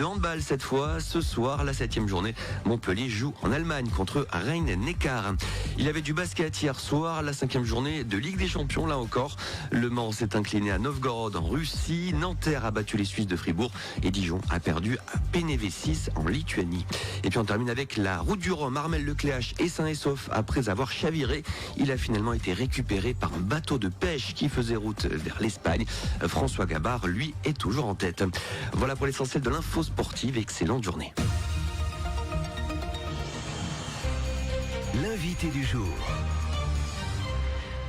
Le handball cette fois, ce soir, la 7e journée, Montpellier joue en Allemagne contre Rhein-Neckar. Il avait du basket hier soir, la 5e journée de Ligue des Champions, là encore. Le Mans s'est incliné à Novgorod en Russie, Nanterre a battu les Suisses de Fribourg et Dijon a perdu à PNV6 en Lituanie. Et puis on termine avec la route du Rhum. Armel Lecléache est sain et sauf après avoir chaviré. Il a finalement été récupéré par un bateau de pêche qui faisait route vers l'Espagne. François Gabard, lui, est toujours en tête. Voilà pour l'essentiel de l'info sportive. Excellente journée. L'invité du jour.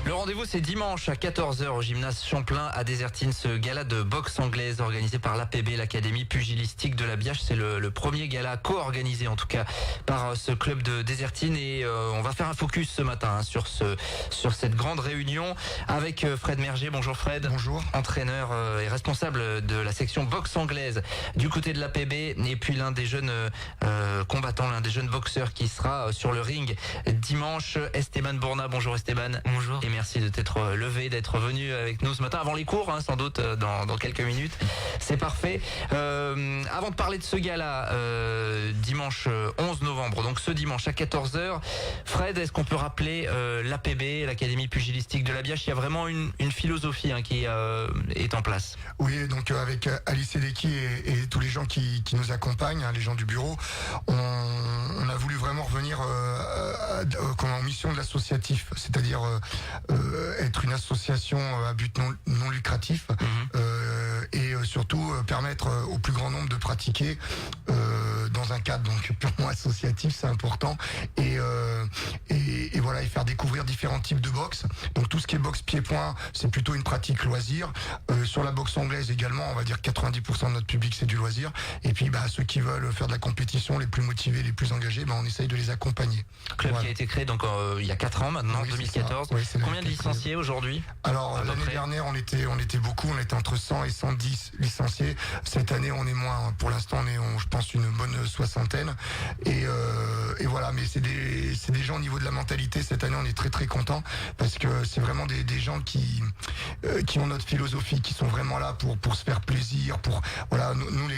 Le rendez-vous, c'est dimanche à 14h au gymnase Champlain à Désertine. Ce gala de boxe anglaise organisé par l'APB, l'Académie pugilistique de la Biache. C'est le premier gala co-organisé en tout cas par ce club de Désertine. Et on va faire un focus ce matin sur cette grande réunion avec Fred Merger. Bonjour Fred. Bonjour. Entraîneur et responsable de la section boxe anglaise du côté de l'APB. Et puis l'un des jeunes combattants, l'un des jeunes boxeurs qui sera sur le ring dimanche, Esteban Bourna. Bonjour Esteban. Bonjour. Et merci de t'être levé, d'être venu avec nous ce matin, avant les cours, sans doute, dans quelques minutes. C'est parfait. Avant de parler de ce gala, dimanche 11 novembre, donc ce dimanche à 14h, Fred, est-ce qu'on peut rappeler l'APB, l'Académie pugilistique de la Biache? Il y a vraiment une philosophie qui est en place. Oui, donc avec Alice Sedeki et tous les gens qui nous accompagnent, les gens du bureau, on a voulu vraiment revenir en mission de l'associatif, c'est-à-dire être une association à but non lucratif, et surtout permettre au plus grand nombre de pratiquer dans un cadre donc purement associatif, c'est important, et voilà, et faire découvrir différents types de boxe. Donc tout ce qui est boxe pied-point, c'est plutôt une pratique loisir. Sur la boxe anglaise également, on va dire 90% de notre public c'est du loisir. Et puis ceux qui veulent faire de la compétition, les plus motivés, les plus engagés, on essaye de les accompagner. Club voilà. Qui a été créé donc il y a 4 ans maintenant, Oui, 2014. Oui, combien de licenciés aujourd'hui? Alors l'année dernière on était beaucoup, on était entre 100 et 110 licenciés. Cette année on est moins, pour l'instant je pense une bonne soixantaine. Et voilà, mais c'est des gens au niveau de la mentalité. Cette année on est très très contents parce que c'est vraiment des gens qui ont notre philosophie, qui sont vraiment là pour se faire plaisir, pour voilà, nous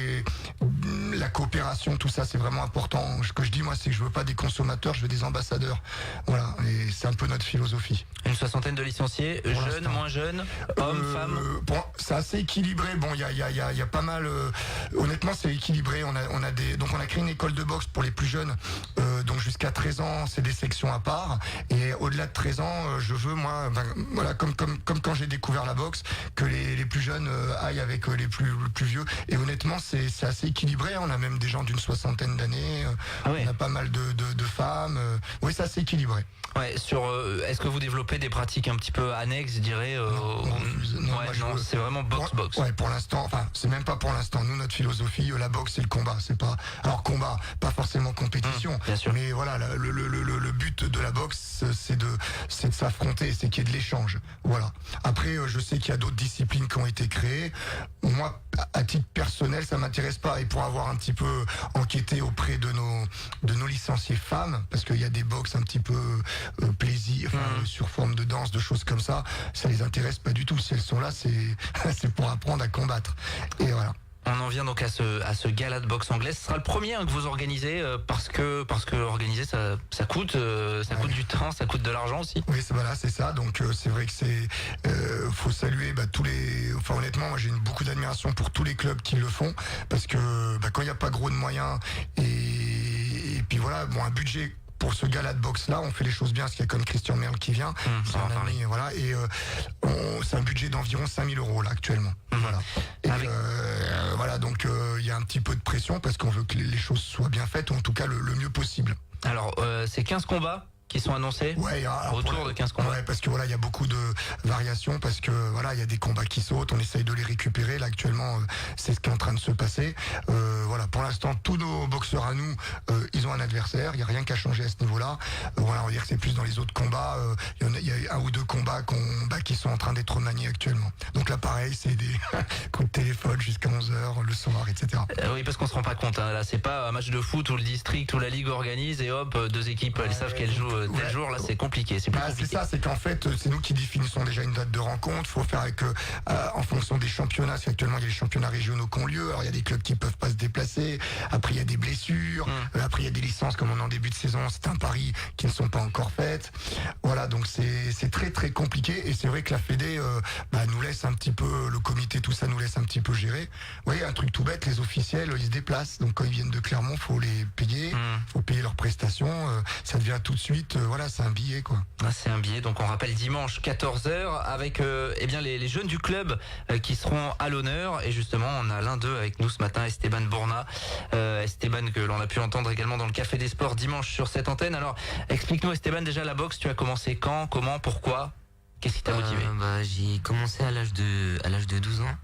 la coopération, tout ça c'est vraiment important. Ce que je dis moi, c'est que je veux pas des consommateurs, je veux des ambassadeurs. Voilà, et c'est un peu notre philosophie. Une soixantaine de licenciés, jeunes, moins jeunes, hommes, femmes. Bon, c'est assez équilibré. Bon, il y a pas mal. Honnêtement, c'est équilibré. On a créé une école de boxe pour les plus jeunes. Donc jusqu'à 13 ans, c'est des sections à part. Et au-delà de 13 ans, je veux moi, voilà, comme quand j'ai découvert la boxe, que les plus jeunes aillent avec les plus vieux. Et honnêtement, c'est assez équilibré. On a même des gens d'une soixantaine d'années. Ah ouais. On a pas mal de femmes. Oui, c'est assez équilibré. Ouais, est-ce que vous développez des pratiques un petit peu annexes, je dirais non, c'est vraiment boxe. Ouais, pour l'instant, enfin, c'est même pas pour l'instant. Nous, notre philosophie, la boxe, c'est le combat. C'est pas, alors combat, pas forcément compétition. Bien sûr. Mais voilà, le but de la boxe, c'est de s'affronter, c'est qu'il y ait de l'échange. Voilà. Après, je sais qu'il y a d'autres disciplines qui ont été créées. Moi, à titre personnel, ça m'intéresse pas. Et pour avoir un petit peu enquêté auprès de nos licenciés femmes, parce qu'il y a des boxes un petit peu plaisir, sur forme de danse, de choses comme ça les intéresse pas du tout. Si elles sont là, c'est pour apprendre à combattre. Et voilà. On en vient donc à ce gala de boxe anglaise. Ce sera le premier que vous organisez parce que organiser ça coûte du temps, ça coûte de l'argent aussi. Oui, c'est ça. Donc c'est vrai que faut saluer tous les. Enfin honnêtement, moi j'ai beaucoup d'admiration pour tous les clubs qui le font parce que quand il n'y a pas gros de moyens et puis voilà, un budget. Pour ce gala de boxe là, on fait les choses bien, parce qu'il y a comme Christian Merle qui vient, c'est un ami, voilà, et c'est un budget d'environ 5 000 € là actuellement. Voilà. Et voilà, donc il y a un petit peu de pression parce qu'on veut que les choses soient bien faites, ou en tout cas le mieux possible. Alors c'est 15 combats qui sont annoncés. Ouais, autour de 15 combats. Ouais, parce que voilà, il y a beaucoup de variations, parce que voilà, il y a des combats qui sautent, on essaye de les récupérer. Là actuellement, c'est ce qui est en train de se passer. Voilà, pour l'instant, tous nos boxeurs à nous, ils ont un adversaire. Il y a rien qu'à changer à ce niveau-là. Voilà, on va dire que c'est plus dans les autres combats. Il y a un ou deux combats qui sont en train d'être remaniés actuellement. Donc là, pareil, c'est des coups de téléphone jusqu'à 11h le soir, etc. Oui, parce qu'on se rend pas compte. Là, c'est pas un match de foot où le district ou la ligue organise et hop, deux équipes, elles savent qu'elles jouent tel jour. Là, c'est compliqué. C'est plus compliqué. C'est ça, c'est qu'en fait, c'est nous qui définissons déjà une date de rencontre. Faut faire avec en fonction des championnats. Parce qu'actuellement, il y a les championnats régionaux qui ont lieu. Alors, il y a des clubs qui peuvent pas se déplacer. passé. Après, il y a des blessures. Après, il y a des licences comme on est en début de saison. C'est un pari qui ne sont pas encore faites. Voilà, donc c'est très très compliqué. Et c'est vrai que la Fédé nous laisse un petit peu, le comité, tout ça nous laisse un petit peu gérer. Vous voyez, un truc tout bête, les officiels, ils se déplacent. Donc quand ils viennent de Clermont, faut les payer, faut payer leurs prestations. Ça devient tout de suite, c'est un billet, quoi. Ah, c'est un billet. Donc on rappelle dimanche 14h avec les jeunes du club qui seront à l'honneur. Et justement, on a l'un d'eux avec nous ce matin, Esteban Bourna. Esteban que l'on a pu entendre également dans le Café des Sports dimanche sur cette antenne. Alors explique-nous, Esteban, déjà la boxe, tu as commencé quand, comment, pourquoi? Qu'est-ce qui t'a motivé? J'ai commencé à l'âge de 12 ans.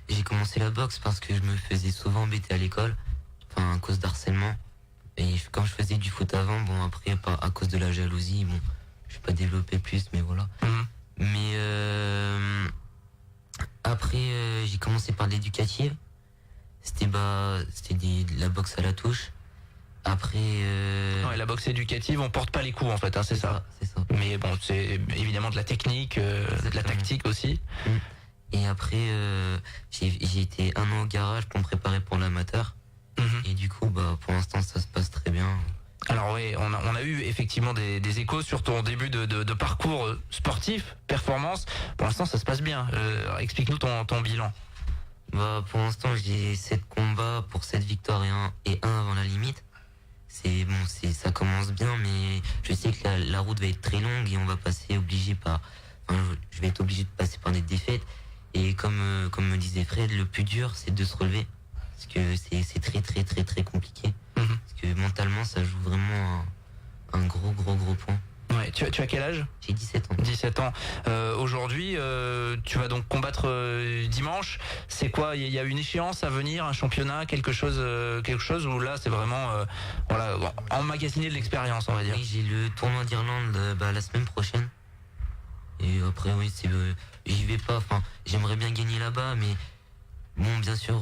J'ai commencé la boxe parce que je me faisais souvent embêter à l'école, à cause d'harcèlement. Et quand je faisais du foot avant, après, à cause de la jalousie, je vais pas développer plus, mais voilà. Mais après, j'ai commencé par l'éducative. C'était de la boxe à la touche. Après... la boxe éducative, on porte pas les coups en fait, c'est ça. C'est ça. Mais bon, c'est évidemment de la technique, de la tactique aussi. Et après, j'ai été 1 an au garage pour me préparer pour l'amateur. Et du coup, pour l'instant, ça se passe très bien. Alors oui, on a eu effectivement des échos sur ton début de parcours sportif, performance. Pour l'instant, ça se passe bien. Explique-nous ton bilan. Pour l'instant, j'ai 7 combats pour 7 victoires et 1 avant la limite. Ça commence bien, mais je sais que la route va être très longue et on va passer je vais être obligé de passer par des défaites. Et comme me disait Fred, le plus dur, c'est de se relever. Parce que c'est très très très très compliqué. Parce que mentalement, ça joue vraiment un gros point. Ouais, tu as quel âge? J'ai 17 ans. 17 ans. Aujourd'hui, tu vas donc combattre dimanche. C'est quoi? Il y a une échéance à venir, un championnat, quelque chose où là, c'est vraiment emmagasiner de l'expérience, on va dire. Oui, j'ai le tournoi d'Irlande la semaine prochaine. Et après, oui, j'y vais pas. J'aimerais bien gagner là-bas, mais bien sûr,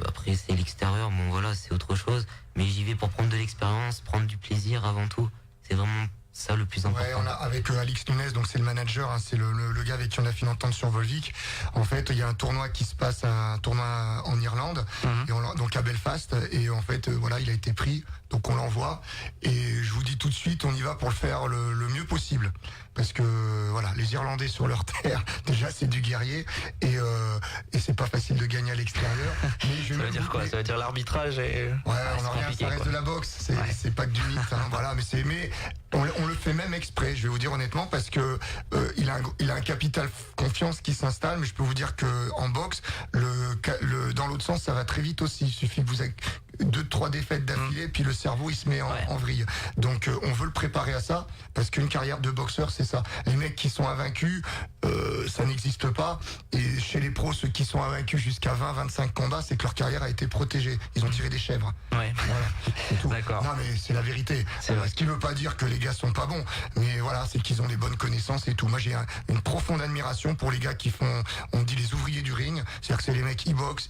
après c'est l'extérieur. C'est autre chose. Mais j'y vais pour prendre de l'expérience, prendre du plaisir avant tout. C'est vraiment ça le plus important. Ouais, avec Alix Nunes, donc c'est le manager, c'est le gars avec qui on a fait une entente sur Volvic. En fait, il y a un tournoi qui se passe, un tournoi en Irlande, donc à Belfast, et en fait, il a été pris, donc on l'envoie. Et je vous dis tout de suite, on y va pour le faire le mieux possible, parce que les Irlandais sur leur terre, déjà c'est du guerrier, et c'est pas facile de gagner à l'extérieur. Ça veut dire quoi? Ça veut dire l'arbitrage et... Ouais, on en revient, ça reste de la boxe, c'est pas que du mythe, mais on le fait même exprès, je vais vous dire honnêtement, parce que il a un capital confiance qui s'installe, mais je peux vous dire que en boxe, dans l'autre sens, ça va très vite aussi. Il suffit que vous ayez 2-3 défaites d'affilée, puis le cerveau il se met en vrille. Donc on veut le préparer à ça, parce qu'une carrière de boxeur, c'est ça. Les mecs qui sont invaincus, ça n'existe pas. Et chez les pros, ceux qui sont invaincus jusqu'à 20-25 combats, c'est que leur carrière a été protégée. Ils ont tiré des chèvres. Ouais. Voilà, c'est tout. D'accord. Non mais c'est la vérité. Ce qui ne veut pas dire que les gars sont pas bons, mais c'est qu'ils ont des bonnes connaissances et tout. Moi j'ai une profonde admiration pour les gars qui font, on dit les ouvriers du ring, c'est-à-dire que c'est les mecs, ils boxent,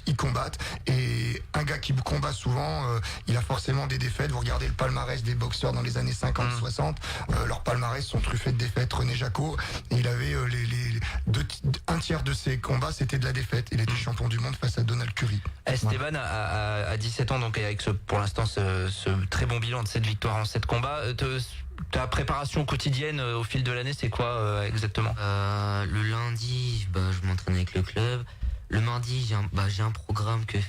ils combattent, et un gars qui combat souvent, il a forcément des défaites. Vous regardez le palmarès des boxeurs dans les années 50-60, leurs palmarès sont truffés de défaites. René Jacot, il avait un tiers de ses combats, c'était de la défaite. Il était champion du monde face à Donald Curry. Esteban a 17 ans, donc avec pour l'instant ce très bon bilan de 7 victoires en 7 combats. Ta préparation quotidienne au fil de l'année, c'est quoi exactement? Le lundi, je m'entraîne avec le club. Le mardi, j'ai un programme que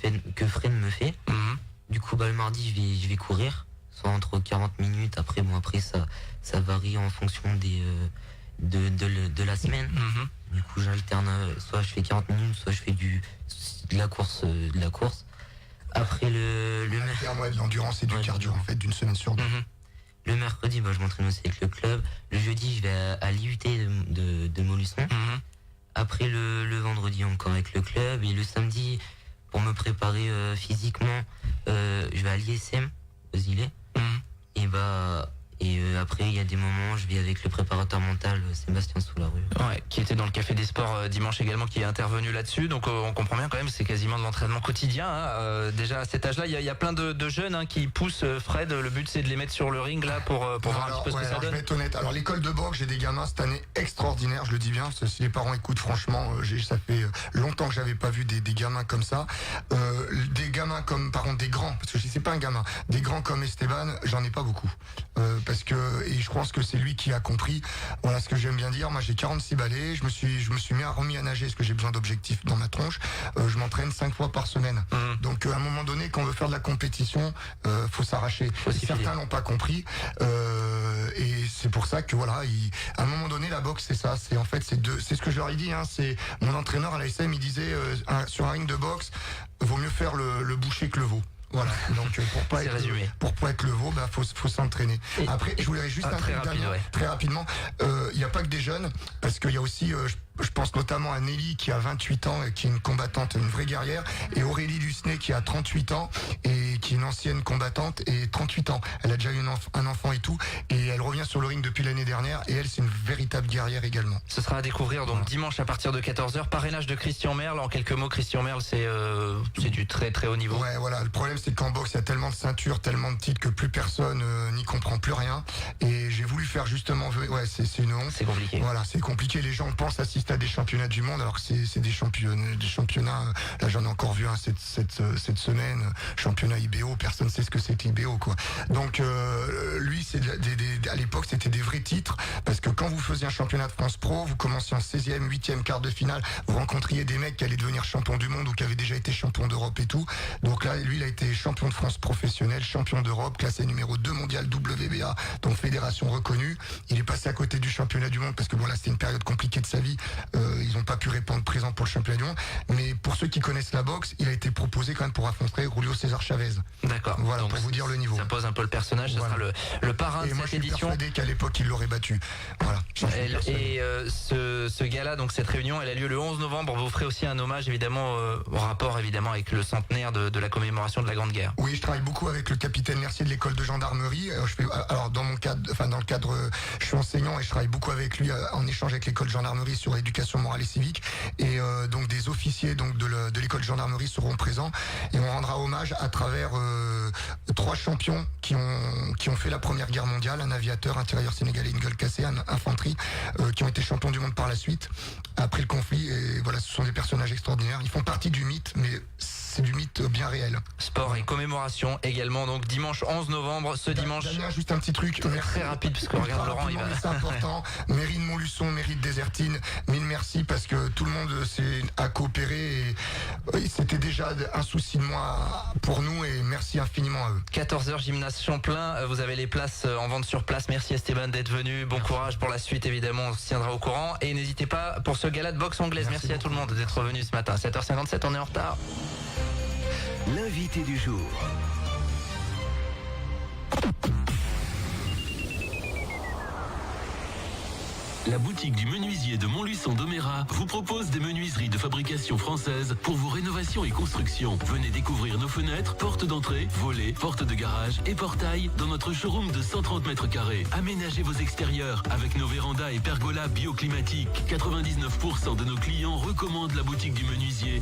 Fred me fait. Du coup, le mardi, je vais courir, soit entre 40 minutes. Après, ça varie en fonction de la semaine. Du coup, j'alterne. Soit je fais 40 minutes, soit je fais de la course. Après de l'endurance et du cardio, en fait, d'une semaine sur deux. Le mercredi, je m'entraîne aussi avec le club. Le jeudi, je vais à l'IUT de Montluçon. Après le vendredi, encore avec le club. Et le samedi, pour me préparer physiquement, je vais à l'ISM, aux Îlets. Et après, il y a des moments, je vis avec le préparateur mental Sébastien Soularue. Ouais, qui était dans le Café des Sports dimanche également, qui est intervenu là-dessus. Donc on comprend bien quand même, c'est quasiment de l'entraînement quotidien. Hein. Déjà à cet âge-là, il y a plein de jeunes qui poussent Fred. Le but c'est de les mettre sur le ring là pour voir un petit peu ce que ça donne. Je vais être honnête. Alors l'école de boxe, j'ai des gamins cette année extraordinaires, je le dis bien. Parce que si les parents écoutent, franchement, ça fait longtemps que j'avais pas vu des gamins comme ça. Des gamins comme, par contre, des grands, parce que c'est pas un gamin, des grands comme Esteban, j'en ai pas beaucoup. Parce que, et je pense que c'est lui qui a compris. Voilà ce que j'aime bien dire. Moi, j'ai 46 balais. Je me suis remis à nager parce que j'ai besoin d'objectifs dans ma tronche. Je m'entraîne 5 fois par semaine. Donc, à un moment donné, quand on veut faire de la compétition, faut s'arracher. Certains l'ont pas compris. Et c'est pour ça que voilà, à un moment donné, la boxe, c'est ça. C'est ce que je leur ai dit. C'est mon entraîneur à l'ASM, il disait sur un ring de boxe, vaut mieux faire le boucher que le veau. Voilà, donc pour pas être le veau, faut s'entraîner. Après, je voulais juste très rapidement, il n'y a pas que des jeunes, parce qu'il y a aussi, je pense notamment à Nelly qui a 28 ans, et qui est une combattante, une vraie guerrière, et Aurélie Lucenay qui a 38 ans, et qui est une ancienne combattante, et 38 ans. Elle a déjà eu un enfant et tout, et elle revient sur le ring depuis l'année dernière, et elle, c'est une véritable guerrière également. Ce sera à découvrir donc dimanche à partir de 14h. Parrainage de Christian Merle. En quelques mots, Christian Merle, c'est du très très haut niveau. Ouais, voilà. Le problème, c'est qu'en boxe, il y a tellement de ceintures, tellement de titres que plus personne n'y comprend plus rien. Et j'ai voulu faire justement, c'est une honte. C'est compliqué. Voilà, c'est compliqué. Les gens pensent assister à des championnats du monde, alors que c'est des championnats. Là, j'en ai encore vu un cette semaine. Championnat IBO, personne ne sait ce que c'est que l'IBO, quoi. Donc, lui, à l'époque, c'était des vrais titres, parce que quand vous faisiez un championnat de France Pro, vous commenciez en 16e, 8e, quart de finale, vous rencontriez des mecs qui allaient devenir champions du monde ou qui avaient déjà été champions d'Europe et tout. Donc là, lui, il a été champion de France professionnel, champion d'Europe, classé numéro 2 mondial WBA, donc fédération reconnue. Il est passé à côté du championnat du monde parce que bon, là, c'était une période compliquée de sa vie. Ils n'ont pas pu répondre présent pour le championnat du monde. Mais pour ceux qui connaissent la boxe, il a été proposé quand même pour affronter Julio César Chavez. D'accord. Voilà, donc pour vous dire le niveau. Ça pose un peu le personnage, ça sera le parrain de cette édition. Et moi, je suis persuadé qu'à l'époque, il l'aurait battu. Voilà. Ce gala, donc cette réunion, elle a lieu le 11 novembre. Vous ferez aussi un hommage, évidemment, au rapport, évidemment, avec le centenaire de la commémoration de la Grande Guerre. Oui, je travaille beaucoup avec le capitaine Mercier de l'école de gendarmerie. Dans le cadre, je suis enseignant et je travaille beaucoup avec lui en échange avec l'école de gendarmerie sur l'éducation morale et civique. Et donc des officiers de l'école de gendarmerie seront présents et on rendra hommage à travers 3 champions qui ont fait la Première Guerre mondiale, un aviateur, un tirailleur sénégalais, une gueule cassée, un infanterie, qui ont été champions du monde par la suite après le conflit. Et voilà, ce sont des personnages extraordinaires. Ils font partie du mythe, mais c'est du mythe bien réel. Sport et commémoration également, donc dimanche 11 novembre, ce dimanche. Damien, juste un petit truc. Très rapide, parce que regarde Laurent, il va. C'est important. Mairie de Montluçon, mairie de Désertine, mille merci parce que tout le monde a coopéré et c'était déjà un souci de moi pour nous et merci infiniment à eux. 14h, gymnase Champlain, vous avez les places en vente sur place. Merci Esteban d'être venu, bon courage pour la suite évidemment, on se tiendra au courant et n'hésitez pas pour ce gala de boxe anglaise. Merci à tout le monde d'être venu ce matin. 7h57, on est en retard. L'invité du jour. La boutique du menuisier de Montluçon-Domérat vous propose des menuiseries de fabrication française pour vos rénovations et constructions. Venez découvrir nos fenêtres, portes d'entrée, volets, portes de garage et portails dans notre showroom de 130 mètres carrés. Aménagez vos extérieurs avec nos vérandas et pergolas bioclimatiques. 99% de nos clients recommandent la boutique du menuisier.